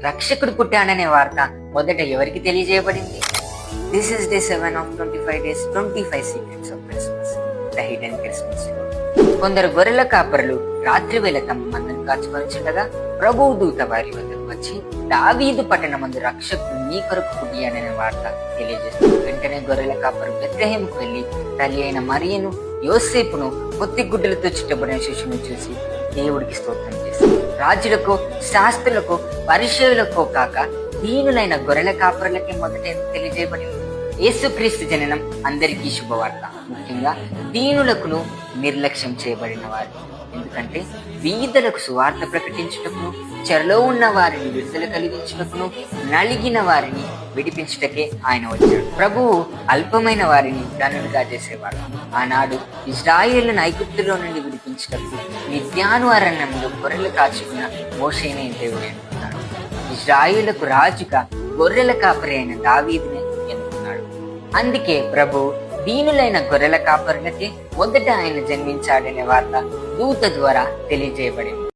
రక్షకుడు పుట్టాడనే వార్త మొదట ఎవరికి తెలియజేయబడింది? This is day 7 of 25 days, 25 secrets of Christmas, the hidden Christmas story. కొందరు గొర్రెల కాపరులు రాత్రి వేళ తమ మందను కాచుకొనిచుండగా ప్రభువు దూత వారి వద్దకు వచ్చి, దావీదు పట్టణమందు రక్షకుడు నీ కొరకు పుట్టాడనే వార్త తెలియజేస్తుంది. వెంటనే గొర్రెల కాపరు బెత్లెహేముకు వెళ్లి తల్లి అయిన మరియను, యోసేపును, పొత్తి గుడ్డలతో చుట్టబడిన శిశువును చూసి దేవుడికి స్తోత్రం చేశారు. రాజులకు, శాస్త్రులకు, పరిచయులకు కాక దీనులైన గొర్రెల కాపరులకి మొదట తెలియజేయబడింది. యేసుక్రీస్తు జననం అందరికీ శుభవార్త, ముఖ్యంగా దీనులకును, నిర్లక్ష్యం చేయబడిన వారు. ఎందుకంటే వీధులకు సువార్త ప్రకటించుటకును, చెరలో ఉన్న వారిని విడుదల కలిగించుటకును, నలిగిన వారిని విడిపించుటకే ఆయన వచ్చాడు. ప్రభువు అల్పమైన వారిని ధనులుగా చేసేవాడు. ఆనాడు ఇశ్రాయేలును ఐగుప్తులో నుండి విడిపించుటకు మిద్యాను అరణ్యంలో గొర్రెలు కాచుకున్న మోషేనే దేవుడు ఎన్నుకున్నాడు. ఇశ్రాయేలుకు రాజుగా గొర్రెల కాపరి అయిన దావీదుని ఎన్నుకున్నాడు. అందుకే ప్రభు దీనులైన గొర్రెల కాపరులకి మొదట ఆయన జన్మించాడనే వార్త దూత ద్వారా తెలియజేయబడింది.